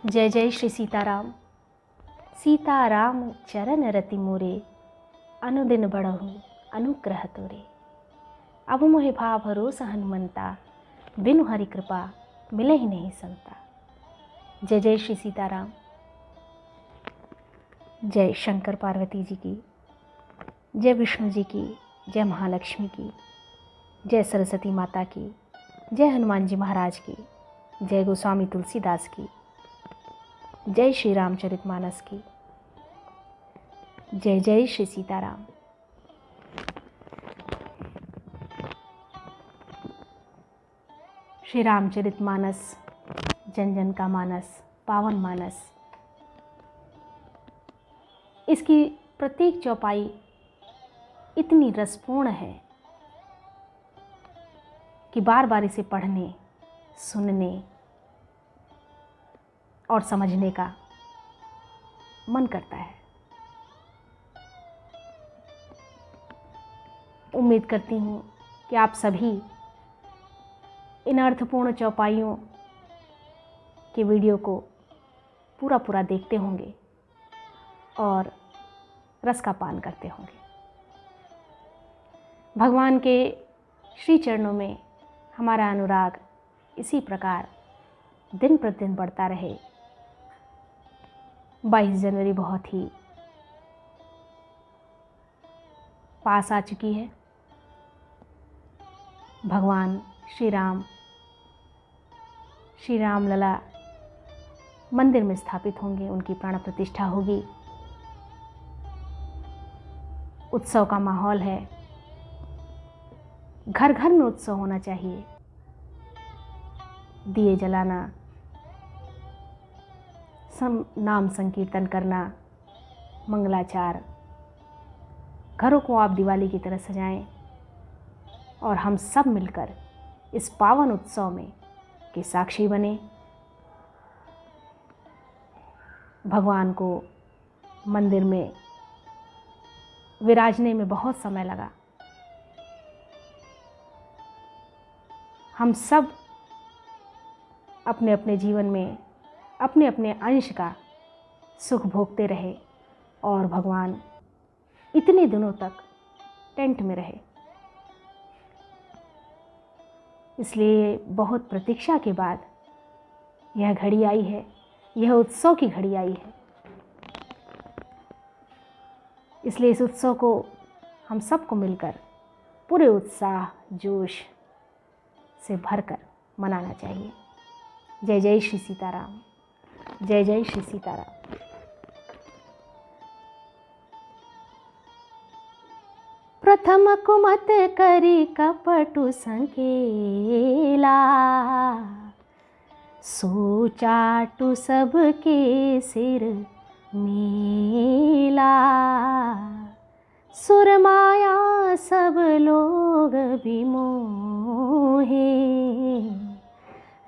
जय जय श्री सीताराम। सीताराम चरण रति मोरे, अनुदिन बढ़हु अनुग्रह तोरे। अब मोहि भाव भरोसा हनुमंता, बिनु हरि कृपा मिले ही नहीं संता। जय जय श्री सीताराम। जय शंकर पार्वती जी की, जय विष्णु जी की, जय महालक्ष्मी की, जय सरस्वती माता की, जय हनुमान जी महाराज की, जय गोस्वामी तुलसीदास की, जय श्री रामचरितमानस की। जय जय श्री सीताराम। श्री रामचरितमानस जन जन का मानस, पावन मानस। इसकी प्रत्येक चौपाई इतनी रसपूर्ण है कि बार बार इसे पढ़ने, सुनने और समझने का मन करता है। उम्मीद करती हूँ कि आप सभी इन अर्थपूर्ण चौपाइयों के वीडियो को पूरा देखते होंगे और रस का पान करते होंगे। भगवान के श्री चरणों में हमारा अनुराग इसी प्रकार दिन प्रतिदिन बढ़ता रहे। 22 जनवरी बहुत ही पास आ चुकी है। भगवान श्री राम लला मंदिर में स्थापित होंगे, उनकी प्राण प्रतिष्ठा होगी। उत्सव का माहौल है, घर घर में उत्सव होना चाहिए। दिए जलाना, नाम संकीर्तन करना, मंगलाचार, घरों को आप दिवाली की तरह सजाएं और हम सब मिलकर इस पावन उत्सव में के साक्षी बने। भगवान को मंदिर में विराजने में बहुत समय लगा। हम सब अपने अपने जीवन में अपने अपने अंश का सुख भोगते रहे और भगवान इतने दिनों तक टेंट में रहे। इसलिए बहुत प्रतीक्षा के बाद यह घड़ी आई है, यह उत्सव की घड़ी आई है। इसलिए इस उत्सव को हम सबको मिलकर पूरे उत्साह जोश से भरकर मनाना चाहिए। जय जय श्री सीताराम। जय जय श्री सीताराम। प्रथम कुमत करी कपटु संकेला, सोचाटु सबके सिर मेला। सुरमाया सब लोग विमोहे,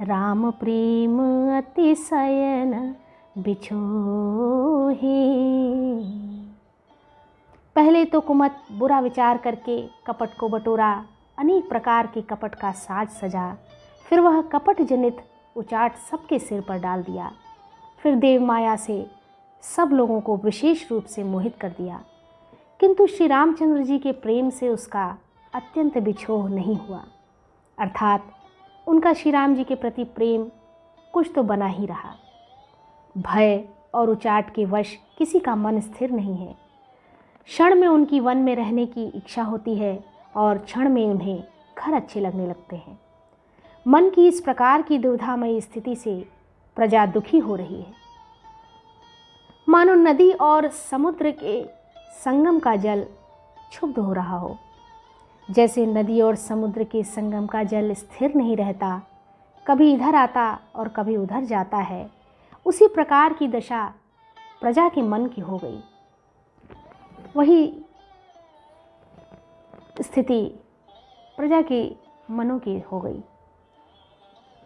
राम प्रेम अतिशयन बिछोहे। पहले तो कुमत बुरा विचार करके कपट को बटोरा, अनेक प्रकार के कपट का साज सजा। फिर वह कपट जनित उचाट सबके सिर पर डाल दिया। फिर देव माया से सब लोगों को विशेष रूप से मोहित कर दिया, किंतु श्री रामचंद्र जी के प्रेम से उसका अत्यंत बिछोह नहीं हुआ। अर्थात उनका श्री राम जी के प्रति प्रेम कुछ तो बना ही रहा। भय और उचाट के वश किसी का मन स्थिर नहीं है। क्षण में उनकी वन में रहने की इच्छा होती है और क्षण में उन्हें घर अच्छे लगने लगते हैं। मन की इस प्रकार की दुविधामयी स्थिति से प्रजा दुखी हो रही है। मानो नदी और समुद्र के संगम का जल क्षुब्ध हो रहा हो। जैसे नदी और समुद्र के संगम का जल स्थिर नहीं रहता, कभी इधर आता और कभी उधर जाता है, उसी प्रकार की दशा प्रजा के मन की हो गई। वही स्थिति प्रजा के मनों की हो गई।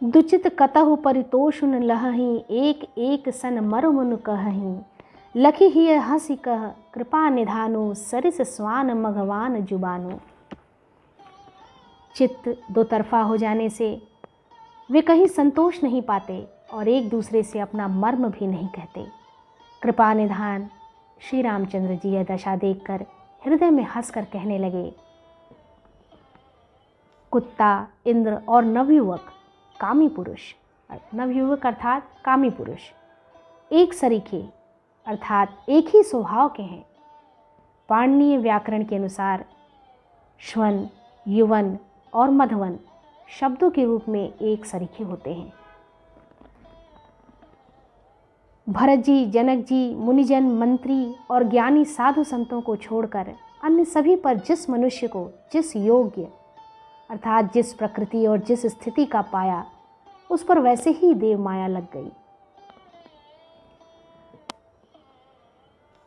दुचित कतहु परितोषुन लहहि, एक एक सन मरुमुन कहहि। लखी ही हंसी कह कृपा निधानो, सरिस स्वान मघवान जुबानो। चित्त दो तरफा हो जाने से वे कहीं संतोष नहीं पाते और एक दूसरे से अपना मर्म भी नहीं कहते। कृपा निधान श्री रामचंद्र जी यह दशा देखकर हृदय में हंसकर कहने लगे, कुत्ता, इंद्र और नवयुवक कामी पुरुष, नवयुवक अर्थात कामी पुरुष, एक सरीखे अर्थात एक ही स्वभाव के हैं। पाणिनीय व्याकरण के अनुसार श्वन, युवन और मधवन शब्दों के रूप में एक सरीखे होते हैं। भरत जी, जनक जी, मुनिजन, मंत्री और ज्ञानी साधु संतों को छोड़कर अन्य सभी पर जिस मनुष्य को जिस योग्य अर्थात जिस प्रकृति और जिस स्थिति का पाया, उस पर वैसे ही देव माया लग गई।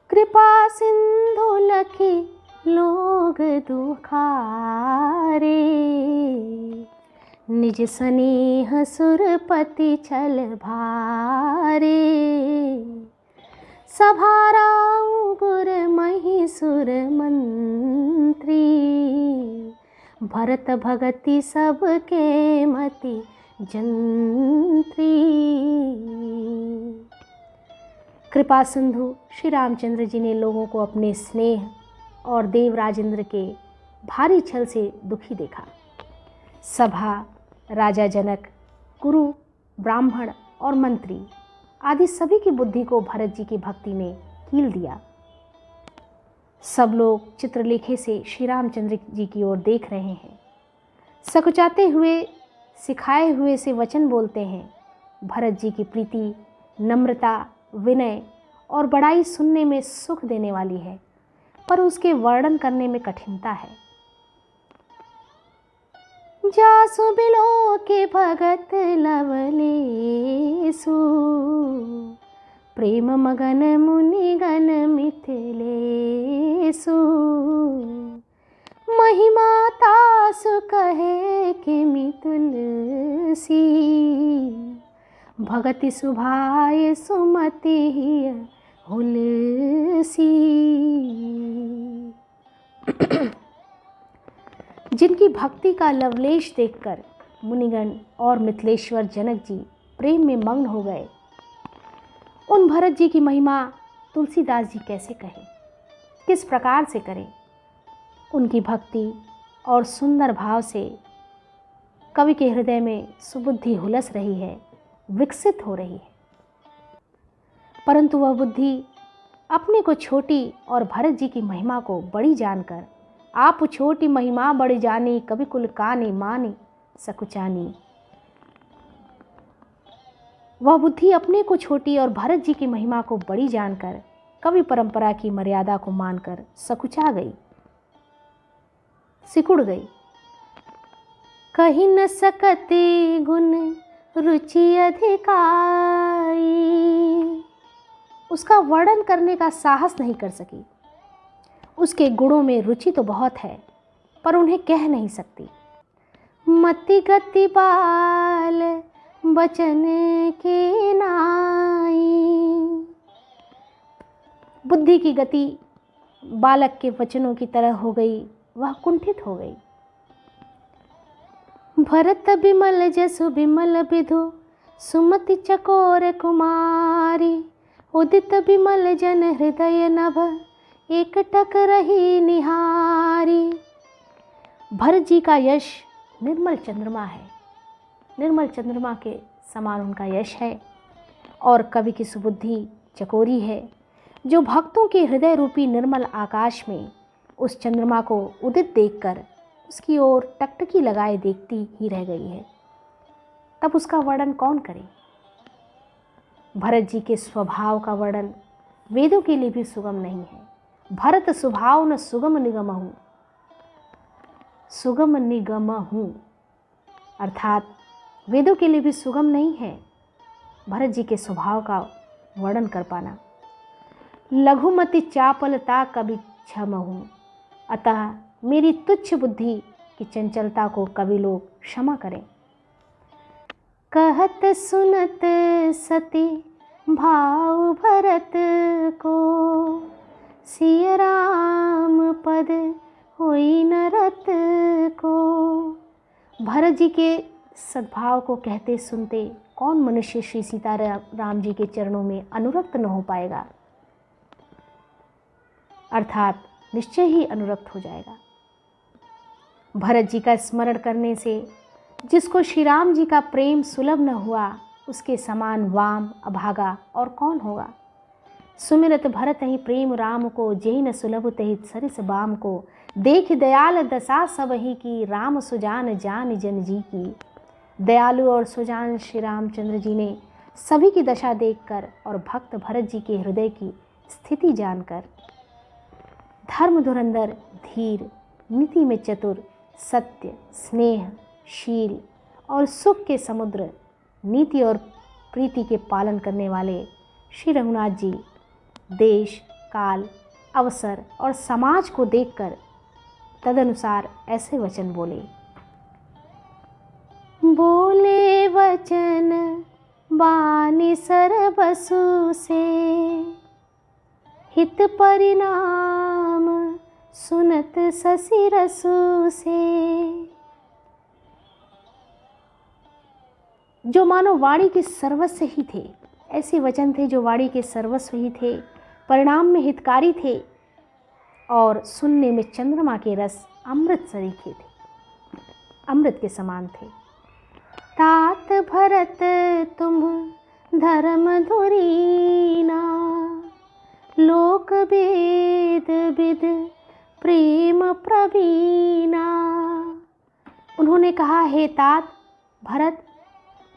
कृपा सिंधु लखी लोग दुखारे, निज स्नेह सुरपति छल भारे। सभाराऊ गुर महिसुर मंत्री, भरत भगति सबके मति जंत्री। कृपा सिंधु श्री रामचंद्र जी ने लोगों को अपने स्नेह और देवराज इंद्र के भारी छल से दुखी देखा। सभा, राजा जनक, गुरु, ब्राह्मण और मंत्री आदि सभी की बुद्धि को भरत जी की भक्ति ने कील दिया। सब लोग चित्रलेखे से श्री रामचंद्र जी की ओर देख रहे हैं। सकुचाते हुए, सिखाए हुए से वचन बोलते हैं। भरत जी की प्रीति, नम्रता, विनय और बड़ाई सुनने में सुख देने वाली है, पर उसके वर्णन करने में कठिनता है। जासु बिलो के भगत लवलेसु, प्रेम मगन मुनिगण मिथिलेसु। महिमा तासु कहे कि तुलसी, भगति सुभाए सुमति हुलसी। जिनकी भक्ति का लवलेश देखकर मुनिगण और मिथिलेश्वर जनक जी प्रेम में मग्न हो गए, उन भरत जी की महिमा तुलसीदास जी कैसे कहें, किस प्रकार से करें। उनकी भक्ति और सुंदर भाव से कवि के हृदय में सुबुद्धि हुलस रही है, विकसित हो रही है। परंतु वह बुद्धि अपने को छोटी और भरत जी की महिमा को बड़ी जानकर, आप छोटी महिमा बड़ी जानी, कवि कुल कानी मानी सकुचानी। वह बुद्धि अपने को छोटी और भरत जी की महिमा को बड़ी जानकर कवि परंपरा की मर्यादा को मानकर सकुचा गई, सिकुड़ गई। कहीं न सकते गुण रुचि अधिकारी, उसका वर्णन करने का साहस नहीं कर सकी। उसके गुणों में रुचि तो बहुत है, पर उन्हें कह नहीं सकती। मति गति बाल बचन के नाई, बुद्धि की गति बालक के वचनों की तरह हो गई, वह कुंठित हो गई। भरत बिमल जसु बिमल विधु, सुमति चकोर कुमारी। उदित बिमल जन हृदय नभ, एक टक रही निहारी। भरत जी का यश निर्मल चंद्रमा है, निर्मल चंद्रमा के समान उनका यश है। और कवि की सुबुद्धि चकोरी है, जो भक्तों के हृदय रूपी निर्मल आकाश में उस चंद्रमा को उदित देखकर उसकी ओर टकटकी लगाए देखती ही रह गई है। तब उसका वर्णन कौन करे। भरत जी के स्वभाव का वर्णन वेदों के लिए भी सुगम नहीं है। भरत स्वभाव न सुगम निगम हूँ, सुगम निगम हूँ अर्थात वेदों के लिए भी सुगम नहीं है भरत जी के स्वभाव का वर्णन कर पाना। लघुमति चापलता कवि क्षम हूँ, अतः मेरी तुच्छ बुद्धि की चंचलता को कवि लोग क्षमा करें। कहत सुनत सती भाव भरत को, सिय राम पद होई न रत को। भरत जी के सद्भाव को कहते सुनते कौन मनुष्य श्री सीता राम जी के चरणों में अनुरक्त न हो पाएगा, अर्थात निश्चय ही अनुरक्त हो जाएगा। भरत जी का स्मरण करने से जिसको श्री राम जी का प्रेम सुलभ न हुआ, उसके समान वाम अभागा और कौन होगा। सुमिरत भरत ही प्रेम राम को, जेहि न सुलभ तहि सरिस बाम को। देख दयाल दशा सब ही की, राम सुजान जान जन जी की। दयालु और सुजान श्री रामचंद्र जी ने सभी की दशा देखकर और भक्त भरत जी के हृदय की स्थिति जानकर धर्म धुरंधर, धीर, नीति में चतुर, सत्य, स्नेह, शील और सुख के समुद्र, नीति और प्रीति के पालन करने वाले श्री रघुनाथ जी देश, काल, अवसर और समाज को देखकर तदनुसार ऐसे वचन बोले। बोले वचन बानी सरबसु से, हित परिणाम सुनत ससी रसु से। जो मानो वाणी के सर्वस्व ही थे, ऐसे वचन थे जो वाणी के सर्वस्व ही थे, परिणाम में हितकारी थे और सुनने में चंद्रमा के रस अमृत सरीखे थे, अमृत के समान थे। तात भरत तुम धर्म धुरीना, लोक वेद विद प्रेम प्रवीणा। उन्होंने कहा, हे तात भरत,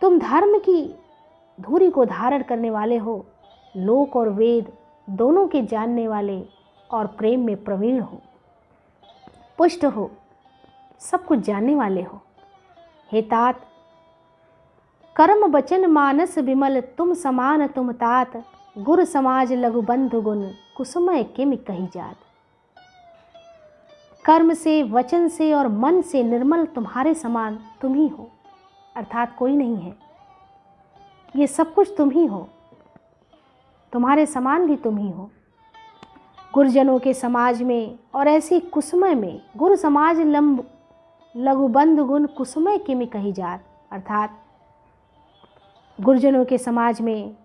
तुम धर्म की धुरी को धारण करने वाले हो, लोक और वेद दोनों के जानने वाले और प्रेम में प्रवीण हो, पुष्ट हो, सब कुछ जानने वाले हो। हे तात, कर्म वचन मानस विमल, तुम समान तुम तात। गुर समाज लघु बंधु गुण, कुसुमय किम कही जात। कर्म से, वचन से और मन से निर्मल तुम्हारे समान तुम ही हो, अर्थात कोई नहीं है। ये सब कुछ तुम ही हो, तुम्हारे समान भी तुम ही हो। गुरुजनों के समाज में और ऐसी कुसुमय में, गुरु समाज लंब लघुबंध गुण, कुसुमय किमि कही जात। अर्थात गुरुजनों के समाज में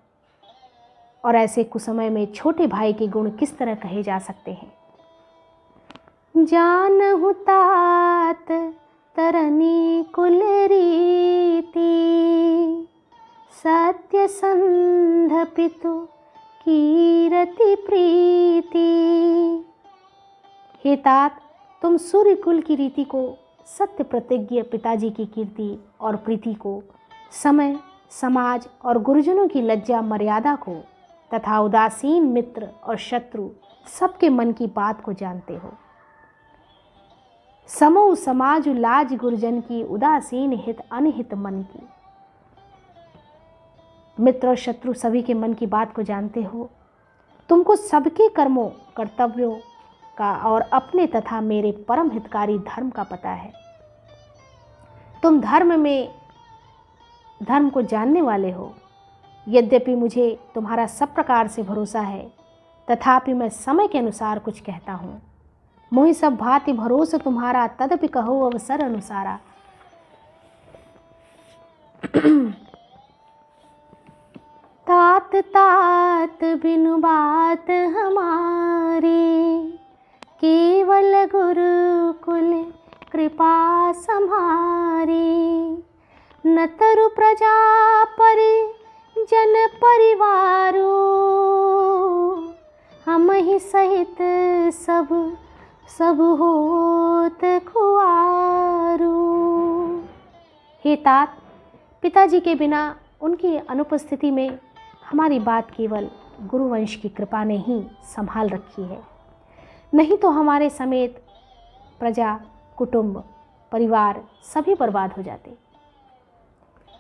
और ऐसे कुसुमय में छोटे भाई के गुण किस तरह कहे जा सकते हैं। जानहु तात तरनी कुल रीति, सत्य संध पितु कीरति प्रीति। हे तात, तुम सूर्य कुल की रीति को, सत्य प्रतिज्ञ पिताजी की कीर्ति और प्रीति को, समय, समाज और गुरुजनों की लज्जा मर्यादा को तथा उदासीन मित्र और शत्रु सबके मन की बात को जानते हो। समो समाज लाज गुरुजन की, उदासीन हित अनहित मन की। मित्र और शत्रु सभी के मन की बात को जानते हो। तुमको सबके कर्मों, कर्तव्यों का और अपने तथा मेरे परम हितकारी धर्म का पता है। तुम धर्म को जानने वाले हो। यद्यपि मुझे तुम्हारा सब प्रकार से भरोसा है, तथापि मैं समय के अनुसार कुछ कहता हूँ। मोहि सब भांति भरोसा तुम्हारा, तदपि कहो अवसर अनुसारा। तात तात बिनु बात हमारे, केवल गुरुकुल कृपा सम्हारे। न तरु प्रजा परिजन परिवारो, हम ही सहित सब होत खुआरो। हे तात, पिताजी के बिना, उनकी अनुपस्थिति में हमारी बात केवल गुरुवंश की कृपा ने ही संभाल रखी है, नहीं तो हमारे समेत प्रजा, कुटुंब, परिवार सभी बर्बाद हो जाते।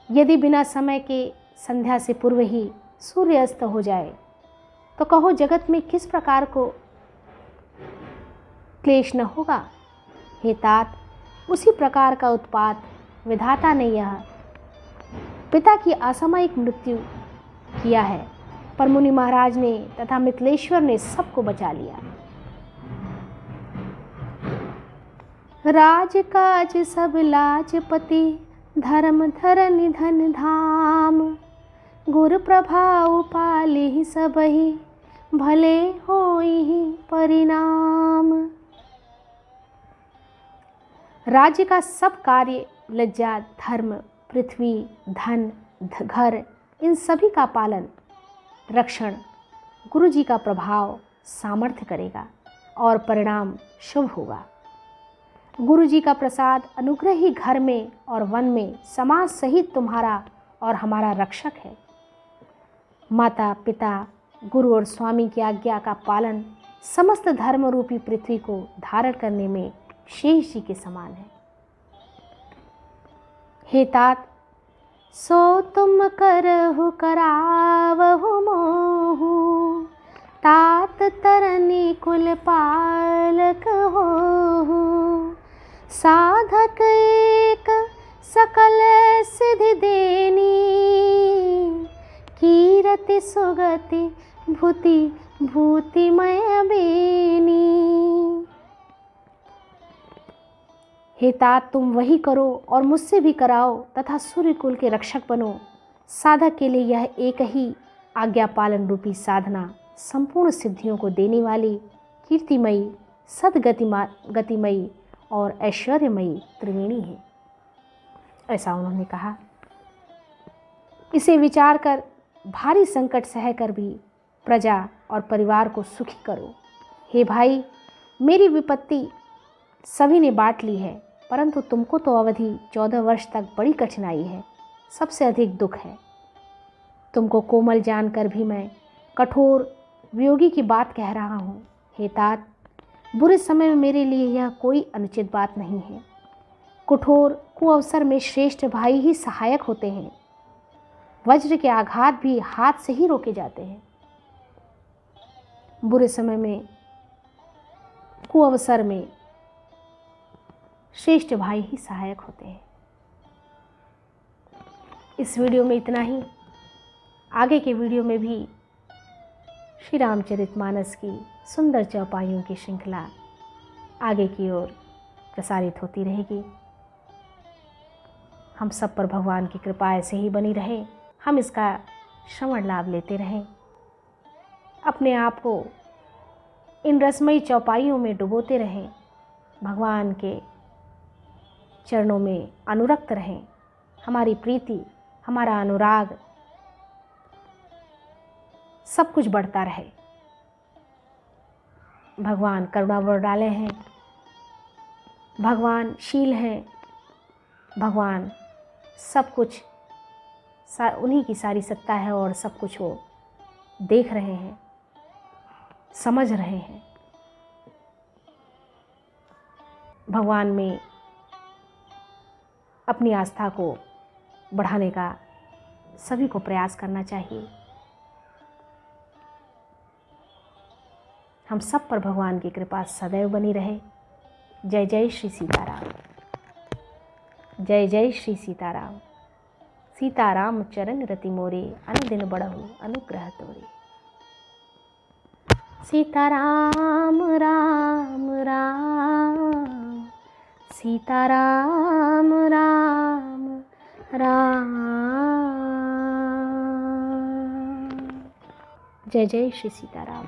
यदि बिना समय के संध्या से पूर्व ही सूर्य अस्त हो जाए तो कहो जगत में किस प्रकार को क्लेश न होगा। हे तात, उसी प्रकार का उत्पात विधाता ने यह पिता की असामयिक मृत्यु किया है, पर मुनि महाराज ने तथा मिथिलेश्वर ने सबको बचा लिया। राजकाज सब लाजपति, धर्म धरनि धन धाम। गुर प्रभाव पालिहि सबहि, भले होइहि परिणाम। राज्य का सब कार्य, लज्जा, धर्म, पृथ्वी, धन, घर, इन सभी का पालन, रक्षण गुरु जी का प्रभाव सामर्थ्य करेगा और परिणाम शुभ होगा। गुरु जी का प्रसाद अनुग्रह ही घर में और वन में समाज सहित तुम्हारा और हमारा रक्षक है। माता पिता, गुरु और स्वामी की आज्ञा का पालन समस्त धर्म रूपी पृथ्वी को धारण करने में शेष जी के समान है। हे तात, सो तुम करहु करावहु मोहु, तात तरनी कुल पालक होहु। साधक एक सकल सिद्धि देनी, कीरति सुगति भूति भूतिमय बेनी। हे तात, तुम वही करो और मुझसे भी कराओ तथा सूर्य कुल के रक्षक बनो। साधक के लिए यह एक ही आज्ञा पालन रूपी साधना संपूर्ण सिद्धियों को देने वाली कीर्तिमयी, सदगतिमयी और ऐश्वर्यमयी त्रिवेणी है। ऐसा उन्होंने कहा। इसे विचार कर भारी संकट सहकर भी प्रजा और परिवार को सुखी करो। हे भाई, मेरी विपत्ति सभी ने बांट ली है, परंतु तुमको तो अवधि 14 वर्ष तक बड़ी कठिनाई है, सबसे अधिक दुख है। तुमको कोमल जानकर भी मैं कठोर वियोगी की बात कह रहा हूँ। हे तात, बुरे समय में मेरे लिए यह कोई अनुचित बात नहीं है। कठोर कुअवसर में श्रेष्ठ भाई ही सहायक होते हैं। वज्र के आघात भी हाथ से ही रोके जाते हैं। बुरे समय में, कुअवसर में श्रेष्ठ भाई ही सहायक होते हैं। इस वीडियो में इतना ही। आगे के वीडियो में भी श्री रामचरितमानस की सुंदर चौपाइयों की श्रृंखला आगे की ओर प्रसारित होती रहेगी। हम सब पर भगवान की कृपा ऐसे ही बनी रहे, हम इसका श्रवण लाभ लेते रहें, अपने आप को इन रसमयी चौपाइयों में डुबोते रहें, भगवान के चरणों में अनुरक्त रहें। हमारी प्रीति, हमारा अनुराग सब कुछ बढ़ता रहे। भगवान करुणा वरदाले हैं, भगवान शील हैं, भगवान सब कुछ, उन्हीं की सारी सत्ता है और सब कुछ वो देख रहे हैं, समझ रहे हैं। भगवान में अपनी आस्था को बढ़ाने का सभी को प्रयास करना चाहिए। हम सब पर भगवान की कृपा सदैव बनी रहे। जय जय श्री सीताराम। जय जय श्री सीताराम। सीताराम चरण रति मोरे, अनुदिन बढ़हु अनुग्रह तोरे। सीताराम राम राम, सीताराम राम राम। जय जय श्री सीताराम।